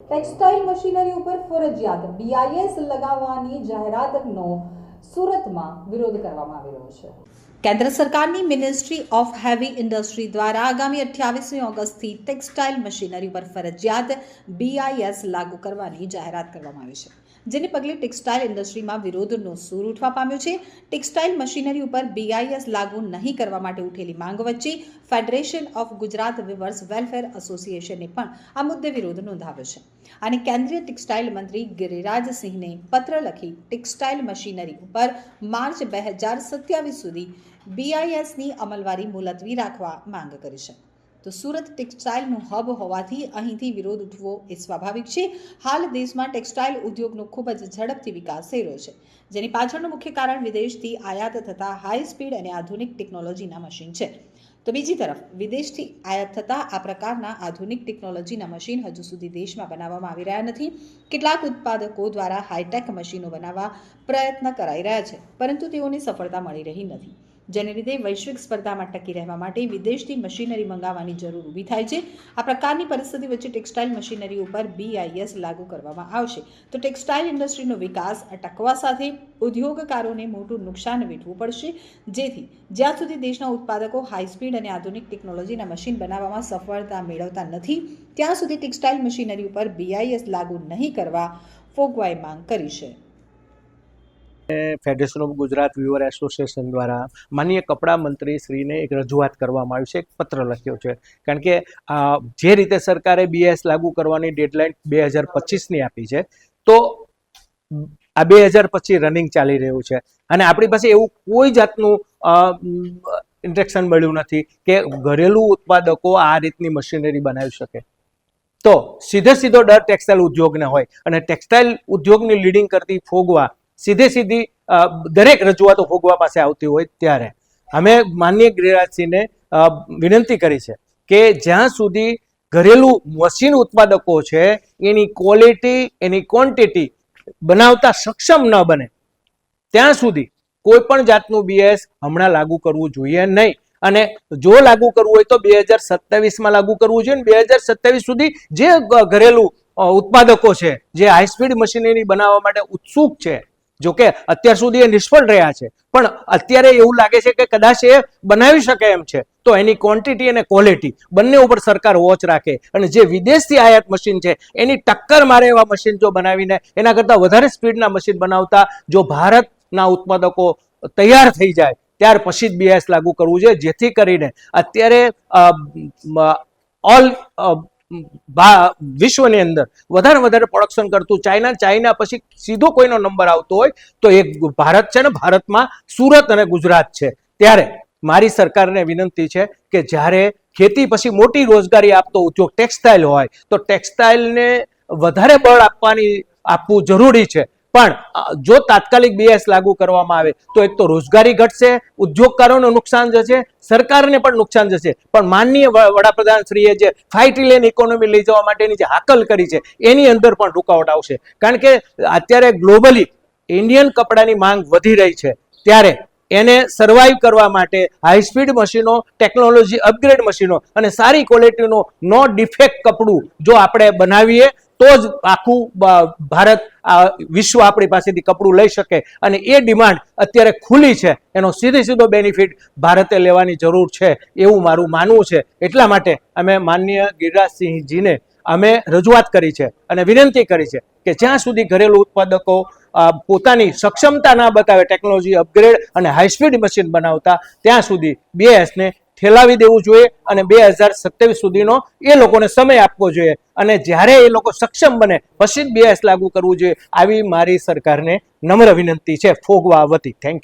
Textile machinery ઉપર ફરજિયાત BIS લગાવવાની જાહેરાતનો સુરતમાં વિરોધ કરવામાં આવી રહ્યો છે। કેન્દ્ર સરકારની મિનિસ્ટ્રી ઓફ હેવી ઇન્ડસ્ટ્રી દ્વારા આગામી 28મી ઓગસ્ટથી ટેક્સટાઇલ મશીનરી પર ફરજિયાત BIS લાગુ કરવાની જાહેરાત કરવામાં આવી છે, જેને પગલે ટેક્સટાઇલ ઇન્ડસ્ટ્રીમાં વિરોધનો સૂર ઉઠવા પામ્યો છે। ટેક્સટાઇલ મશીનરી ઉપર BIS લાગુ નહીં કરવા માટે ઉઠેલી માંગ વચ્ચે federation of Gujarat weavers welfare એસોસિએશને પણ આ મુદ્દે વિરોધ નોંધાવ્યો છે અને કેન્દ્રીય ટેક્સટાઇલ મંત્રી ગિરિરાજસિંહને પત્ર લખી ટેક્સટાઇલ મશીનરી ઉપર માર્ચ 2027 સુધી BISની અમલવારી મુલતવી રાખવા માંગ કરી છે। તો સુરત ટેક્સટાઇલનું હબ હોવાથી અહીંથી વિરોધ ઉઠવો એ સ્વાભાવિક છે। હાલ દેશમાં ટેક્સટાઇલ ઉદ્યોગનો ખૂબ જ ઝડપથી વિકાસ થઈ રહ્યો છે, જેની પાછળનું મુખ્ય કારણ વિદેશથી આયાત થતા હાઈ સ્પીડ અને આધુનિક ટેકનોલોજીના મશીન છે। તો બીજી તરફ વિદેશથી આયાત થતા આ પ્રકારના આધુનિક ટેકનોલોજીના મશીન હજુ સુધી દેશમાં બનાવવામાં આવી રહ્યા નથી। કેટલાક ઉત્પાદકો દ્વારા હાઈટેક મશીનો બનાવવા પ્રયત્ન કરાઈ રહ્યા છે, પરંતુ તેઓને સફળતા મળી રહી નથી, જેને લીધે વૈશ્વિક સ્પર્ધામાં ટકી રહેવા માટે વિદેશથી મશીનરી મંગાવવાની જરૂર ઊભી થાય છે। આ પ્રકારની પરિસ્થિતિ વચ્ચે ટેક્સટાઇલ મશીનરી ઉપર BIS લાગુ કરવામાં આવશે તો ટેક્સટાઇલ ઇન્ડસ્ટ્રીનો વિકાસ અટકવા સાથે ઉદ્યોગકારોને મોટું નુકસાન વેઠવું પડશે, જેથી જ્યાં સુધી દેશના ઉત્પાદકો હાઈ સ્પીડ અને આધુનિક ટેકનોલોજીના મશીન બનાવવામાં સફળતા મેળવતા નથી, ત્યાં સુધી ટેક્સટાઇલ મશીનરી ઉપર BIS લાગુ નહીં કરવા ફોગવાએ માંગ કરી છે। ફેડરેશન ઓફ ગુજરાત વીવર એસોસિએશન દ્વારા માનનીય કપડાં મંત્રી શ્રીને એક રજૂઆત કરવામાં આવી છે, એક પત્ર લખ્યો છે। કારણ કે જે રીતે સરકારે BIS લાગુ કરવાની ડેડલાઇન 2025ની આપી છે, તો આ 2025 રનિંગ ચાલી રહ્યું છે અને આપણી પાસે એવું કોઈ જાતનું ઇન્સ્ટ્રક્શન મળ્યું નથી કે ઘરેલું ઉત્પાદકો આ રીતની મશીનરી બનાવી શકે। તો સીધો ડર ટેક્સટાઇલ ઉદ્યોગને હોય અને ટેક્સટાઇલ ઉદ્યોગની લીડિંગ કરતી ફોગવા સીધી દરેક રજૂઆતો ફોગવા પાસે આવતી હોય ત્યારે અમે માનનીય ગિરિરાજસિંહને વિનંતી કરી છે કે જ્યાં સુધી ઘરેલું મશીન ઉત્પાદકો છે એની ક્વોલિટી એની ક્વોન્ટિટી બનાવતા સક્ષમ ન બને ત્યાં સુધી કોઈ પણ જાતનું BIS હમણાં લાગુ કરવું જોઈએ નહીં, અને જો લાગુ કરવું હોય તો 2027માં લાગુ કરવું જોઈએ। 2027 સુધી જે ઘરેલું ઉત્પાદકો છે જે હાઈ સ્પીડ મશીનરી બનાવવા માટે ઉત્સુક છે, જો કે અત્યાર સુધી એ નિષ્ફળ રહ્યા છે, પણ અત્યારે એવું લાગે છે કે કદાચ એ બનાવી શકે એમ છે, તો એની ક્વોન્ટિટી અને ક્વોલિટી બંને ઉપર સરકાર વોચ રાખે અને જે વિદેશથી આયાત મશીન છે એની ટક્કર મારે એવા મશીન જો બનાવીને એના કરતાં વધારે સ્પીડના મશીન બનાવતા જો ભારતના ઉત્પાદકો તૈયાર થઈ જાય ત્યાર પછી જ BIS લાગુ કરવું જોઈએ, જેથી કરીને અત્યારે વિશ્વની અંદર વધારે પ્રોડક્શન કરતું ચાઇના પછી સીધો કોઈનો નંબર આવતો હોય તો એક ભારત છે ને, ભારતમાં સુરત અને ગુજરાત છે। ત્યારે મારી સરકારને વિનંતી છે કે જ્યારે ખેતી પછી મોટી રોજગારી આપતો ઉદ્યોગ ટેક્સટાઇલ હોય તો ટેક્સટાઇલને વધારે બળ આપવું જરૂરી છે, પણ જો તાત્કાલિક BIS લાગુ કરવામાં આવે તો એક તો રોજગારી ઘટશે, ઉદ્યોગકારોને નુકસાન જશે, સરકારને પણ નુકસાન જશે, પણ માનનીય વડાપ્રધાન શ્રીએ જે 5 ટ્રિલિયન ઇકોનોમી લઈ જવા માટેની જે હાકલ કરી છે એની અંદર પણ રૂકાવટ આવશે। કારણ કે અત્યારે ગ્લોબલી ઇન્ડિયન કપડાની માંગ વધી રહી છે, ત્યારે એને સર્વાઈવ કરવા માટે હાઈ સ્પીડ મશીનો, ટેકનોલોજી અપગ્રેડ મશીનો અને સારી ક્વોલિટીનો નો ડિફેક્ટ કપડું જો આપણે બનાવીએ તો જ આખું ભારત વિશ્વ આપણી પાસેથી કપડું લઈ શકે, અને એ ડિમાન્ડ અત્યારે ખુલ્લી છે, એનો સીધો બેનિફિટ ભારતે લેવાની જરૂર છે એવું મારું માનવું છે। એટલા માટે અમે માનનીય ગિરિરાજસિંહજીને અમે રજૂઆત કરી છે અને વિનંતી કરી છે કે જ્યાં સુધી ઘરેલું ઉત્પાદકો પોતાની સક્ષમતા ના બતાવે ટેકનોલોજી અપગ્રેડ અને હાઈ સ્પીડ મશીન બનાવતા, ત્યાં સુધી BISને ઠેલાવી દેવું જોઈએ અને 2027 સુધીનો એ લોકોને સમય આપવો જોઈએ, અને જ્યારે એ લોકો સક્ષમ બને પછી જ BIS લાગુ કરવું જોઈએ, આવી મારી સરકારને નમ્ર વિનંતી છે ફોગવા વતી। Thank you.